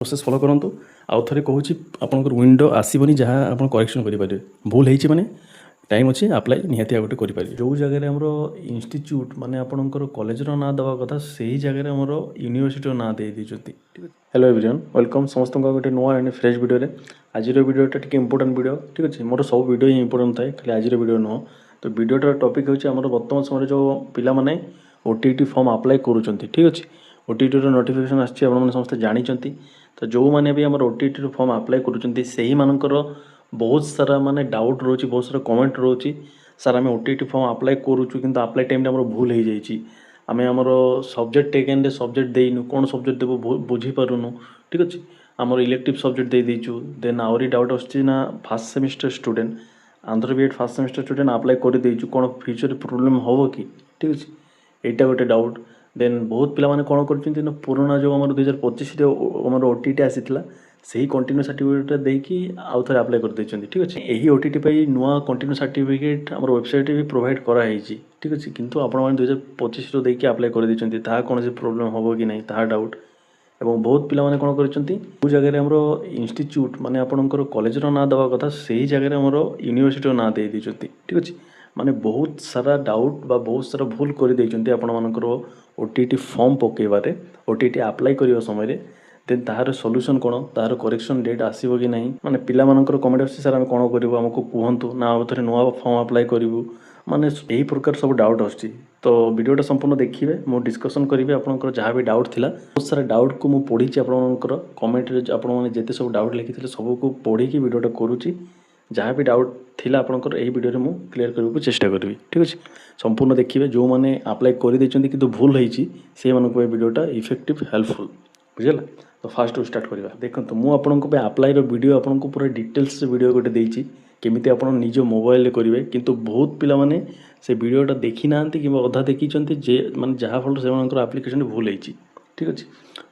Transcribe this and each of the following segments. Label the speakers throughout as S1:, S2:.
S1: Process follow करंतु आउ थे कहूँ आपंकर विंडो आसबनी जहाँ आप करेक्शन करेंगे भूल होती मैंने टाइम अच्छे आप्लाय निहाती गोटे करेंगे जो जगह आमर इन्यूट माने आपंकर कॉलेज ना दवा कथा से ही जगह आमर यूनिवर्सिटी ना दे ठीक है। हेलो एवरीवन वेलकम समस्त गोटे नुआ एंड फ्रेश वीडियो आज वीडियोटा टी इंपोर्टेंट वीडियो ठीक अच्छे मोर सब वीडियो ही इंपोर्टेंट थाए खाली आज वीडियो नुह तो वीडियोटार टॉपिक होची वर्तमान समय जो पिला माने ओटीटी फॉर्म अप्लाई करूँ ठीक अच्छे ओटीटी नोटिफिकेशन आसी समस्त जानते तो जो मैंने भी आम ओटीटी फॉर्म अप्लाई कर बहुत सारा माने डाउट रोचे बहुत सारा कमेंट रोचे सर आम ओटीटी फॉर्म अप्लाई करूँ कि अप्लाई टाइम भूल हो जाए आम आमर सब्जेक्ट टेकेन सब्जेक्ट देनु कौन सब्जेक्ट देव बुझीपारूनु ठीक अच्छे आमर इलेक्टिव सब्जेक्ट दे देचु देन आहरी डाउट आसना first semester student Andhra BEd first semester student apply कर देचु कौन फ्यूचर प्रोब्लेम हम कि ठीक अच्छे यहाँ गोटे डाउट देन बहुत पिला माने कौन कर पुराना जो आम 2025 आमर ओटीटी आसीला से कंटिन्यू सर्टिफिकेट देकी आउ थे अप्लाई कर देछन ठीक अच्छे यही ओटीटी पाई नुआ कंटिन्यू सर्टिफिकेट आम वेबसाइट भी प्रोवाइड कराई ठीक अच्छे किंतु आपण मैंने 2025 देकी अप्लाई कर देछन ता कौन प्रोब्लेम हम कि नहीं ता डाउट एवं बहुत पिला माने कौन करछंती जो जगह आमर इंस्टीट्यूट माने आपनकर कॉलेज ना दवा कथा से ही जगह आमर यूनिवर्सिटी ना दे देछंती ठीक अच्छे माने बहुत सारा डाउट बा बहुत सारा भूल कर देछंती आपण मानकर ओटीटी फॉर्म पकेबारे ओटीटी अप्लाई करबा समय रे देन ताहार सॉल्यूशन कौन ताहार करेक्शन डेट आसीबो कि नहीं माने पिला मानकर कमेंट आसी सर आम कौन करूँ आमको कहतु ना आउ थे नुआ फॉर्म अप्लाई करूँ माने यही प्रकार सब डाउट आसुची तो वीडियोटा संपूर्ण देखिए मो डिस्कसन करी आपंकर जहाँ भी डाउट थिला बहुत सारा डाउट को मुझे पढ़ी आपंकर कमेंट आपने जिते सब डाउट लिखी सबको पढ़ी वीडियोटा करुच्ची जहाँ भी डाउट थिला आपंकर यही वीडियो में क्लीयर करने को चेष्टा करी ठीक अच्छे संपूर्ण देखिए जो मैंने अप्लाई कर देते कि भूल होती से वीडियोटा इफेक्टिव हेल्पफुल बुझेगा तो फास्ट स्टार्ट करवा देखो मुझे अप्लाई वीडियो आपको पूरा डिटेल्स वीडियो गोटे देती केमिति आप निज मोबाइल करेंगे किंतु बहुत पिला माने से वीडियोटा देखी ना कि अधा देखी जे माने जहाँ फल से आप्लिकेशन भूल होती ठीक अच्छे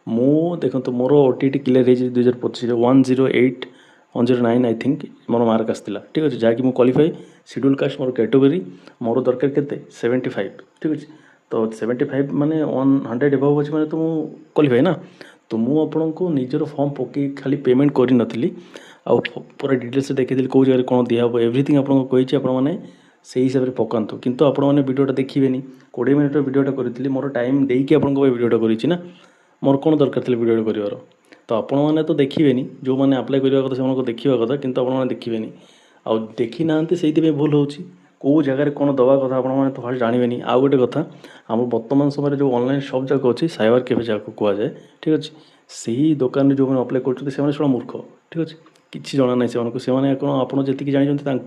S1: मु देखो मोर ओटीटी क्लियर हो 2025 108 109 आई थिंक मोर मार्क आसाला ठीक अच्छे जहाँकि मुझे क्वालिफाई शेड्यूल कास्ट मोर कैटेगरी मोर दरकार के 75 ठीक अच्छे तो 75 माने 100 एबव अच्छे मैंने तो मुझे क्वालिफाई ना तो मुझे आपन को निजर फॉर्म पकई खाली पेमेंट कर नी आउ पूरा डिटेल्स देखी कौ जगह कौन दिहब एवरीथिंग आपको कही आपने से हिसाब से पकातु किंतु आपने वीडियोटा देखिए 20 मिनट वीडियोटा करी मोर टाइम देकी आपको वीडियोटा करी मोर कौन दरकार थी वीडियो कर तो आपण मैंने तो देखिए जो मैंने अप्लाई करने कथा से देखा कथा किंतु आपने देखिए आउ देखी ना से भूल हो कौ जगह कौन दवा कथा आपने तो फास्ट जानवे आउ गोटे कथा आम वर्तमान समय जो ऑनलाइन सब जाक अच्छी साइबर कैफे जहाँ कहुए ठीक अच्छे से ही दुकान जो मैंने अप्लाई कर मूर्ख ठीक अच्छे किसी जना ना से कौन आप जी जानते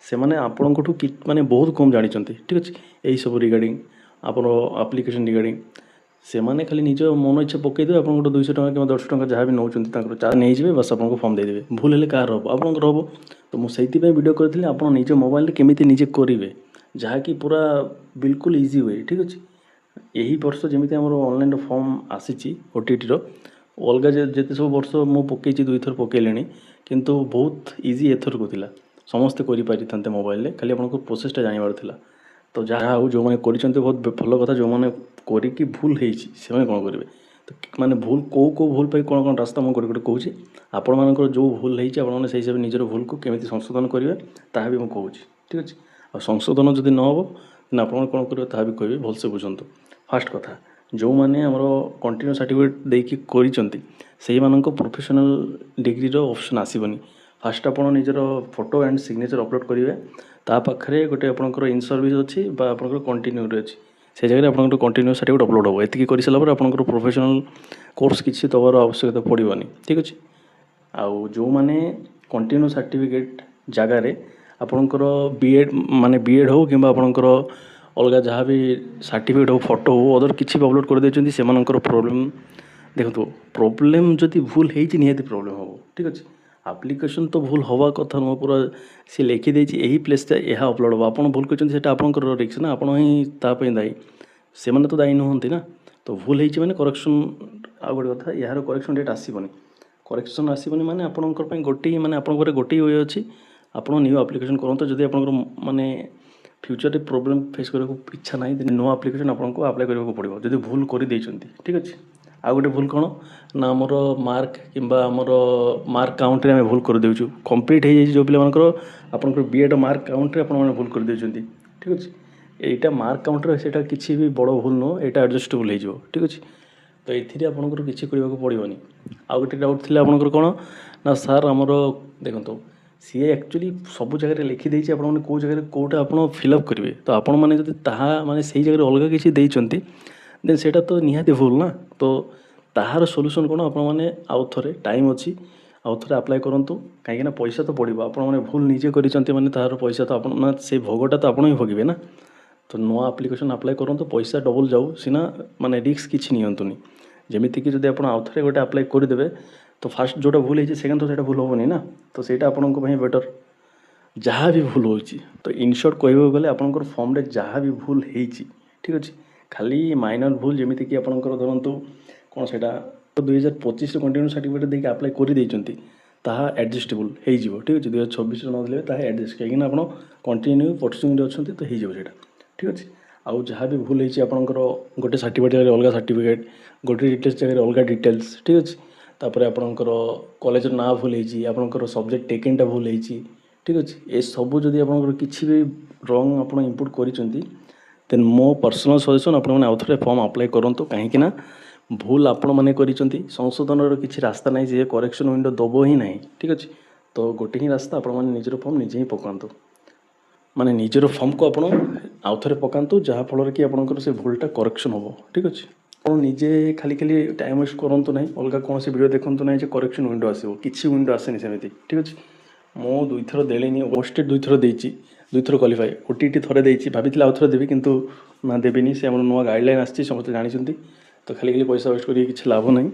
S1: से आपंठू माने बहुत कम जानते ठीक अच्छे यही सब रिगार्डिंग आप आप्लिकेसन रिगार्डिंग से मैंने खाली निज मन इच्छा पकईदे आप 200 टका कि 10 टका जहाँ भी नौ चार्ज नहीं जाए बस आपको फॉर्म देदेवे भूल हेल्ले कार हम आपंकर हम तो मुझे वीडियो करी आप निज मोबाइल केमी निजे करेंगे जहाँकि पूरा बिल्कुल इजी हुए ठीक अच्छे यही वर्ष जमी आम ऑनलाइन फॉर्म आसी ओटीटी अलग जिते सब वर्ष मुझे पकई 2 थर पकईले किंतु बहुत इजी एथर को थिला समस्ते करें मोबाइल खाली आपको प्रोसेसटा जानवर था तो जहाँ हो जो मैंने कर बहुत भल कथा जो मैंने करी भूल से कौन करेंगे तो माने भूल कौ कौ भूल पाई कौन कौन रास्ता मुझे गोटे कहूँ आपण मानकर जो भूल होती आपने से हिसाब से निजर भूल को केमी संशोधन करेंगे ता भी मुझे कहूँ ठीक अच्छे और संशोधन जब न हो तो आप कौन करेंगे ता भी कहे भलसे बुझंतु फास्ट कथा जो मैंने आमर कंटिन्यू सर्टिफिकेट देकी कर प्रोफेशनल डिग्री ऑप्शन आसबनी फास्ट आप निजर फोटो एंड सिग्नेचर अपलोड करेंगे ता पाखे गोटे आपंकर इन सर्विस अच्छी आपंकर कंटिन्यू अच्छी से जगह आप कंटिन्यू सर्टिफिकेट अपलोड हो ये कर सारापर आप प्रोफेशनल कोर्स किसी दबार आवश्यकता पड़ोनी ठीक अच्छे आउ जो मैंने कंटिन्यू सर्टिफिकेट जगार आपंकर बीएड माने बीएड हो कि आपंकर अलग जहाँ भी सर्टिफिकेट हो फोटो हो अदर किसी भी अपलोड कर देते से प्रोब्लेम देखो प्रोब्लेम जदि भूल होती निहाती प्रोब्लेम हम ठीक अच्छे आप्लिकेसन तो भूल हवा कथा नुह पूरा सी लिखिदे यही प्लेस यह अपलोड हम आप भूल कर आपंकर रिक्स ना आप ही दायी से मैंने तो दायी नुहति ना तो भूल होती मैंने करेक्शन आ गए कथा यार करेक्शन डेट आसबनी करेक्शन आसबनी मैंने आपंकर गोटे मैंने आप गोटे वे अच्छी आप न्यू आप्लिकेसन करते जब आप माने फ्यूचर प्रोब्लेम फेस करने को इच्छा ना नुआ आप्लिकेसन आपको अप्लाई करने को पड़ो जब भूल कर ठीक अच्छे ଆଉ ଗୋଟେ ଭୁଲ କ'ଣ ନା ଆମର ମାର୍କ କିମ୍ବା ଆମର ମାର୍କ କାଉଣ୍ଟରେ ଆମେ ଭୁଲ କରିଦେଉଛୁ। କମ୍ପ୍ଲିଟ୍ ହେଇଯାଇଛି ଯେଉଁ ପିଲାମାନଙ୍କର ଆପଣଙ୍କର B.Ed ମାର୍କ କାଉଣ୍ଟରେ ଆପଣମାନେ ଭୁଲ କରିଦେଉଛନ୍ତି। ଠିକ୍ ଅଛି, ଏଇଟା ମାର୍କ କାଉଣ୍ଟରେ ସେଇଟା କିଛି ବି ବଡ଼ ଭୁଲ ନୁହଁ, ଏଇଟା ଆଡ଼ଜଷ୍ଟେବୁଲ୍ ହେଇଯିବ। ଠିକ୍ ଅଛି, ତ ଏଥିରେ ଆପଣଙ୍କର କିଛି କରିବାକୁ ପଡ଼ିବନି। ଆଉ ଗୋଟେ ଡାଉଟ୍ ଥିଲା ଆପଣଙ୍କର କ'ଣ ନା ସାର୍ ଆମର ଦେଖନ୍ତୁ ସିଏ ଆକ୍ଚୁଆଲି ସବୁ ଜାଗାରେ ଲେଖିଦେଇଛି ଆପଣମାନେ କେଉଁ ଜାଗାରେ କେଉଁଟା ଆପଣ ଫିଲ୍ଅପ୍ କରିବେ। ତ ଆପଣମାନେ ଯଦି ତାହା ମାନେ ସେଇ ଜାଗାରେ ଅଲଗା କିଛି ଦେଇଛନ୍ତି ଦେନ୍ ସେଇଟା ତ ନିହାତି ଭୁଲ ନା। ତ ତାହାର ସଲ୍ୟୁସନ୍ କ'ଣ ଆପଣମାନେ ଆଉ ଥରେ ଟାଇମ୍ ଅଛି, ଆଉ ଥରେ ଆପ୍ଲାଏ କରନ୍ତୁ। କାହିଁକିନା ପଇସା ତ ପଡ଼ିବ, ଆପଣମାନେ ଭୁଲ ନିଜେ କରିଛନ୍ତି ମାନେ ତାହାର ପଇସା ତ ଆପଣ ମାନେ ସେଇ ଭୋଗଟା ତ ଆପଣ ହିଁ ଭୋଗିବେ ନା। ତ ନୂଆ ଆପ୍ଲିକେସନ୍ ଆପ୍ଲାଏ କରନ୍ତୁ, ପଇସା ଡବଲ୍ ଯାଉ ସିନା, ମାନେ ରିସ୍କ କିଛି ନିଅନ୍ତୁନି। ଯେମିତିକି ଯଦି ଆପଣ ଆଉ ଥରେ ଗୋଟେ ଆପ୍ଲାଏ କରିଦେବେ ତ ଫାଷ୍ଟ ଯେଉଁଟା ଭୁଲ ହେଇଛି ସେକେଣ୍ଡ ତ ସେଇଟା ଭୁଲ ହେବନି ନା। ତ ସେଇଟା ଆପଣଙ୍କ ପାଇଁ ବେଟର୍। ଯାହା ବି ଭୁଲ ହେଉଛି ତ ଇନସର୍ଟ କହିବାକୁ ଗଲେ ଆପଣଙ୍କର ଫର୍ମରେ ଯାହା ବି ଭୁଲ ହେଇଛି, ଠିକ୍ ଅଛି, ଖାଲି ମାଇନର୍ ଭୁଲ ଯେମିତିକି ଆପଣଙ୍କର ଧରନ୍ତୁ କ'ଣ ସେଇଟା 2025ରେ କଣ୍ଟିନ୍ୟୁ ସାର୍ଟିଫିକେଟ୍ ଦେଇକି ଆପ୍ଲାଏ କରିଦେଇଛନ୍ତି, ତାହା ଆଡ଼ଜଷ୍ଟେବୁଲ୍ ହେଇଯିବ। ଠିକ୍ ଅଛି, 2026ରେ ନ ଦେଲେ ତାହା ଆଡ଼ଜଷ୍ଟ, କାହିଁକିନା ଆପଣ କଣ୍ଟିନ୍ୟୁ ପର୍ସୁଇଂରେ ଅଛନ୍ତି ତ ହେଇଯିବ ସେଇଟା। ଠିକ୍ ଅଛି, ଆଉ ଯାହା ବି ଭୁଲ ହେଇଛି ଆପଣଙ୍କର ଗୋଟେ ସାର୍ଟିଫିକେଟ୍ ଜାଗାରେ ଅଲଗା ସାର୍ଟିଫିକେଟ୍, ଗୋଟେ ଡିଟେଲ୍ସ ଜାଗାରେ ଅଲଗା ଡିଟେଲ୍ସ, ଠିକ୍ ଅଛି, ତାପରେ ଆପଣଙ୍କର କଲେଜର ନାଁ ଭୁଲ ହେଇଛି, ଆପଣଙ୍କର ସବଜେକ୍ଟ ଟେକେନ୍ଟା ଭୁଲ ହେଇଛି। ଠିକ୍ ଅଛି, ଏସବୁ ଯଦି ଆପଣଙ୍କର କିଛି ବି ରଙ୍ଗ ଆପଣ ଇନପୁଟ୍ କରିଛନ୍ତି ଦେନ୍ ମୋ ପର୍ସନାଲ୍ ସଜେସନ୍ ଆପଣମାନେ ଆଉ ଥରେ ଫର୍ମ ଆପ୍ଲାଏ କରନ୍ତୁ। କାହିଁକିନା ଭୁଲ ଆପଣମାନେ କରିଛନ୍ତି, ସଂଶୋଧନର କିଛି ରାସ୍ତା ନାହିଁ, ଯେ କରେକ୍ସନ୍ ୱିଣ୍ଡୋ ଦେବ ହିଁ ନାହିଁ। ଠିକ୍ ଅଛି, ତ ଗୋଟେ ହିଁ ରାସ୍ତା, ଆପଣମାନେ ନିଜର ଫର୍ମ ନିଜେ ହିଁ ପକାନ୍ତୁ, ମାନେ ନିଜର ଫର୍ମକୁ ଆପଣ ଆଉ ଥରେ ପକାନ୍ତୁ, ଯାହାଫଳରେ କି ଆପଣଙ୍କର ସେ ଭୁଲଟା କରେକ୍ସନ୍ ହେବ। ଠିକ୍ ଅଛି, ଆପଣ ନିଜେ ଖାଲି ଟାଇମ୍ ୱେଷ୍ଟ କରନ୍ତୁ ନାହିଁ, ଅଲଗା କୌଣସି ଭିଡ଼ିଓ ଦେଖନ୍ତୁ ନାହିଁ ଯେ କରେକ୍ସନ୍ ୱିଣ୍ଡୋ ଆସିବ, କିଛି ୱିଣ୍ଡୋ ଆସେନି ସେମିତି। ଠିକ୍ ଅଛି, ମୁଁ 2 ଥର ଦେଲିନି, OSTED 2 ଥର ଦେଇଛି, 2 ଥର କ୍ୱାଲିଫାଏ, OTT ଥରେ ଦେଇଛି, ଭାବିଥିଲି ଆଉ ଥରେ ଦେବି କିନ୍ତୁ ନା ଦେବିନି। ସେ ଆମର ନୂଆ ଗାଇଡ଼ଲାଇନ୍ ଆସିଛି, ସମସ୍ତେ ଜାଣିଛନ୍ତି, ତ ଖାଲି ପଇସା ୱେଷ୍ଟ କରିକି କିଛି ଲାଭ ନାହିଁ।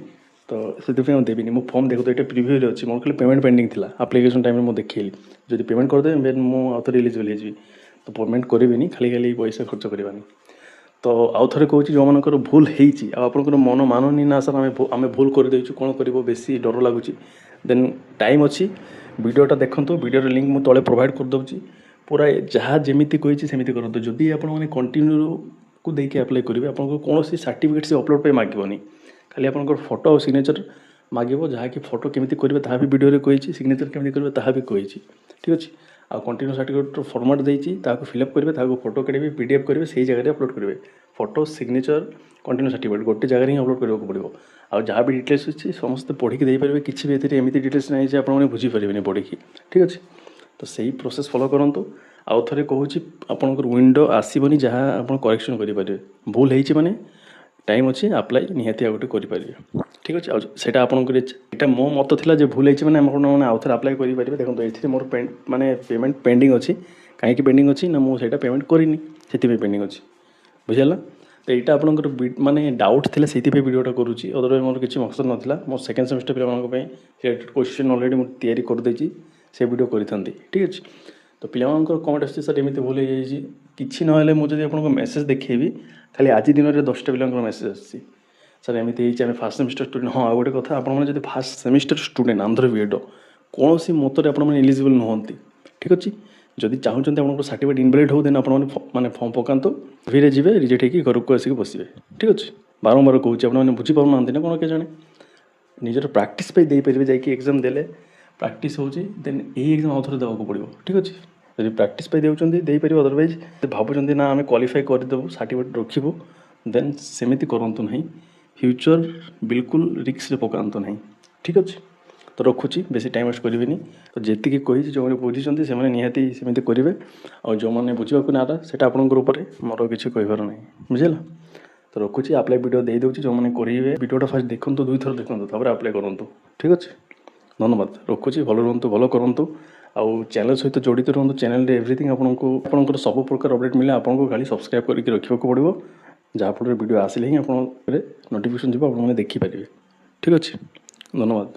S1: ତ ସେଥିପାଇଁ ମୁଁ ଦେବିନି। ମୁଁ ଫର୍ମ ଦେଖନ୍ତୁ ଏଇଟା ପ୍ରିଭ୍ୟୁରେ ଅଛି, ମୋର ଖାଲି ପେମେଣ୍ଟ ପେଣ୍ଡିଙ୍ଗ ଥିଲା। ଆପ୍ଲିକେସନ୍ ଟାଇମ୍ରେ ମୁଁ ଦେଖେଇଲି, ଯଦି ପେମେଣ୍ଟ କରିଦେବେ ଦେନ୍ ମୁଁ ଆଉ ଥରେ ଏଲିଜିବଲ୍ ହେଇଯିବି। ତ ପେମେଣ୍ଟ କରିବିନି, ଖାଲି ପଇସା ଖର୍ଚ୍ଚ କରିବାନି। ତ ଆଉ ଥରେ କହୁଛି, ଯେଉଁମାନଙ୍କର ଭୁଲ ହେଇଛି ଆଉ ଆପଣଙ୍କର ମନ ମାନୁନି ନା ସାର୍ ଆମେ ଭୁଲ କରିଦେଇଛୁ, କ'ଣ କରିବ, ବେଶୀ ଡର ଲାଗୁଛି, ଦେନ୍ ଟାଇମ୍ ଅଛି, ଭିଡ଼ିଓଟା ଦେଖନ୍ତୁ। ଭିଡ଼ିଓର ଲିଙ୍କ୍ ମୁଁ ତଳେ ପ୍ରୋଭାଇଡ଼ କରିଦେଉଛି। ପୁରା ଯାହା ଯେମିତି କହିଛି ସେମିତି କରନ୍ତୁ। ଯଦି ଆପଣମାନେ କଣ୍ଟିନ୍ୟୁକୁ ଦେଇକି ଆପ୍ଲାଏ କରିବେ, ଆପଣଙ୍କୁ କୌଣସି ସାର୍ଟିଫିକେଟ୍ ସେ ଅପଲୋଡ଼ ପାଇଁ ମାଗିବନି, ଖାଲି ଆପଣଙ୍କର ଫଟୋ ଆଉ ସିଗ୍ନେଚର୍ ମାଗିବ। ଯାହାକି ଫଟୋ କେମିତି କରିବେ ତାହା ବି ଭିଡ଼ିଓରେ କହିଛି, ସିଗ୍ନେଚର୍ କେମିତି କରିବେ ତାହା ବି କହିଛି। ଠିକ୍ ଅଛି, ଆଉ କଣ୍ଟିନ୍ୟୁ ସାର୍ଟିଫିକେଟ୍ର ଫର୍ମାଟ୍ ଦେଇଛି, ତାହାକୁ ଫିଲ୍ଅପ୍ କରିବେ, ତାହାକୁ ଫଟୋ କାଢ଼ିବେ, PDF କରିବେ, ସେଇ ଜାଗାରେ ଅପଲୋଡ଼ କରିବେ। ଫଟୋ, ସିଗ୍ନେଚର୍, କଣ୍ଟିନ୍ୟୁ ସାର୍ଟିଫିକେଟ୍ ଗୋଟେ ଜାଗାରେ ହିଁ ଅପଲୋଡ଼ କରିବାକୁ ପଡ଼ିବ। ଆଉ ଯାହା ବି ଡିଟେଲ୍ସ ଅଛି ସମସ୍ତେ ପଢ଼ିକି ଦେଇପାରିବେ, କିଛି ବି ଏଥିରେ ଏମିତି ଡିଟେଲ୍ସ ନାହିଁ ଯେ ଆପଣମାନେ ବୁଝିପାରିବେନି ପଢ଼ିକି। ଠିକ୍ ଅଛି, ତ ସେଇ ପ୍ରୋସେସ୍ ଫଲୋ କରନ୍ତୁ। ଆଉ ଥରେ କହୁଛି, ଆପଣଙ୍କର ୱିଣ୍ଡୋ ଆସିବନି ଯାହା ଆପଣ କରେକ୍ସନ୍ କରିପାରିବେ। ଭୁଲ ହେଇଛି ମାନେ ଟାଇମ୍ ଅଛି, ଆପ୍ଲାଏ ନିହାତି ଆଉ ଗୋଟେ କରିପାରିବେ। ଠିକ୍ ଅଛି, ଆଉ ସେଇଟା ଆପଣଙ୍କର ଏଇଟା ମୋ ମତ ଥିଲା ଯେ ଭୁଲ ହେଇଛି ମାନେ ଆପଣମାନେ ଆଉ ଥରେ ଆପ୍ଲାଏ କରିପାରିବେ। ଦେଖନ୍ତୁ ଏଥିରେ ମୋର ମାନେ ପେମେଣ୍ଟ ପେଣ୍ଡିଙ୍ଗ ଅଛି। କାହିଁକି ପେଣ୍ଡିଙ୍ଗ ଅଛି ନା ମୁଁ ସେଇଟା ପେମେଣ୍ଟ କରିନି, ସେଥିପାଇଁ ପେଣ୍ଡିଙ୍ଗ ଅଛି। ବୁଝିହେଲା, ତ ଏଇଟା ଆପଣଙ୍କର ମାନେ ଡାଉଟ୍ ଥିଲା, ସେଇଥିପାଇଁ ଭିଡ଼ିଓଟା କରୁଛି। ଅଦରୱାଇଜ୍ ମୋର କିଛି ମକସଦ ନଥିଲା। ମୋ ସେକେଣ୍ଡ ସେମିଷ୍ଟର ପିଲାମାନଙ୍କ ପାଇଁ ସେ କ୍ୱେଶ୍ଚିନ୍ ଅଲରେଡ଼ି ମୁଁ ତିଆରି କରିଦେଇଛି, ସେ ଭିଡ଼ିଓ କରିଥାନ୍ତି। ଠିକ୍ ଅଛି, ତ ପିଲାମାନଙ୍କର କମେଣ୍ଟ ଆସୁଛି ସାର୍ ଏମିତି ଭୁଲ ହେଇଯାଇଛି। କିଛି ନହେଲେ ମୁଁ ଯଦି ଆପଣଙ୍କୁ ମେସେଜ୍ ଦେଖେଇବି, ଖାଲି ଆଜି ଦିନରେ 10ଟା ପିଲାଙ୍କର ମେସେଜ୍ ଆସିଛି, ସାର୍ ଏମିତି ହେଇଛି, ଆମେ ଫାର୍ଷ୍ଟ ସେମିଷ୍ଟର ଷ୍ଟୁଡେଣ୍ଟ। ହଁ, ଆଉ ଗୋଟେ କଥା, ଆପଣମାନେ ଯଦି first semester student Andhra B.Ed କୌଣସି ମତରେ ଆପଣମାନେ ଏଲିଜିବଲ୍ ନୁହନ୍ତି। ଠିକ୍ ଅଛି, ଯଦି ଚାହୁଁଛନ୍ତି ଆପଣଙ୍କର ସାର୍ଟିଫିକେଟ୍ ଇନଭ୍ୟାଲିଡ୍ ହଉ ଦେନ୍ ଆପଣମାନେ ଫର୍ମ ପକାନ୍ତୁ, ଭିରେ ଯିବେ, ରିଜେକ୍ଟ ହେଇକି ଘରକୁ ଆସିକି ବସିବେ। ଠିକ୍ ଅଛି, ବାରମ୍ବାର କହୁଛି, ଆପଣମାନେ ବୁଝିପାରୁନାହାନ୍ତି ନା କ'ଣ କେଜାଣି। ନିଜର ପ୍ରାକ୍ଟିସ୍ ପାଇଁ ଦେଇପାରିବେ, ଯାଇକି ଏକ୍ଜାମ୍ ଦେଲେ ପ୍ରାକ୍ଟିସ୍ ହେଉଛି, ଦେନ୍ ଏଇ ଏକ୍ଜାମ୍ ଆଉ ଥରେ ଦେବାକୁ ପଡ଼ିବ। ଠିକ୍ ଅଛି, ଯଦି ପ୍ରାକ୍ଟିସ୍ ପାଇଁ ଦେଉଛନ୍ତି ଦେଇପାରିବେ, ଅଦରୱାଇଜ୍ ଯଦି ଭାବୁଛନ୍ତି ନା ଆମେ କ୍ୱାଲିଫାଏ କରିଦେବୁ, ସାର୍ଟିଫିକେଟ୍ ରଖିବୁ, ଦେନ୍ ସେମିତି କରନ୍ତୁ ନାହିଁ। ଫ୍ୟୁଚର୍ ବିଲକୁଲ ରିକ୍ସରେ ପକାନ୍ତୁ ନାହିଁ। ଠିକ୍ ଅଛି, ତ ରଖୁଛି, ବେଶୀ ଟାଇମ୍ ୱେଷ୍ଟ କରିବେନି। ତ ଯେତିକି କହିଛି ଯେଉଁମାନେ ବୁଝିଛନ୍ତି ସେମାନେ ନିହାତି ସେମିତି କରିବେ, ଆଉ ଯେଉଁମାନେ ବୁଝିବାକୁ ନାରାଜ ସେଇଟା ଆପଣଙ୍କର ଉପରେ, ମୋର କିଛି କହିବାର ନାହିଁ। ବୁଝିଲା, ତ ରଖୁଛି, ଆପ୍ଲାଏ ଭିଡ଼ିଓ ଦେଇଦେଉଛି। ଯେଉଁମାନେ କରିବେ ଭିଡ଼ିଓଟା ଫାଷ୍ଟ ଦେଖନ୍ତୁ, 2 ଥର ଦେଖନ୍ତୁ, ତାପରେ ଆପ୍ଲାଏ କରନ୍ତୁ। ଠିକ୍ ଅଛି, ଧନ୍ୟବାଦ, ରଖୁଛି। ଭଲ ରୁହନ୍ତୁ, ଭଲ କରନ୍ତୁ, ଆଉ ଚ୍ୟାନେଲ୍ ସହିତ ଜଡ଼ିତ ରୁହନ୍ତୁ। ଚ୍ୟାନେଲ୍ରେ ଏଭ୍ରିଥିଙ୍ଗ ଆପଣଙ୍କର ସବୁ ପ୍ରକାର ଅପଡ଼େଟ୍ ମିଳେ, ଆପଣଙ୍କୁ ଖାଲି ସବସ୍କ୍ରାଇବ୍ କରିକି ରଖିବାକୁ ପଡ଼ିବ, ଯାହାଫଳରେ ଭିଡ଼ିଓ ଆସିଲେ ହିଁ ଆପଣଙ୍କର ନୋଟିଫିକେସନ୍ ଯିବ, ଆପଣମାନେ ଦେଖିପାରିବେ। ଠିକ୍ ଅଛି, ଧନ୍ୟବାଦ।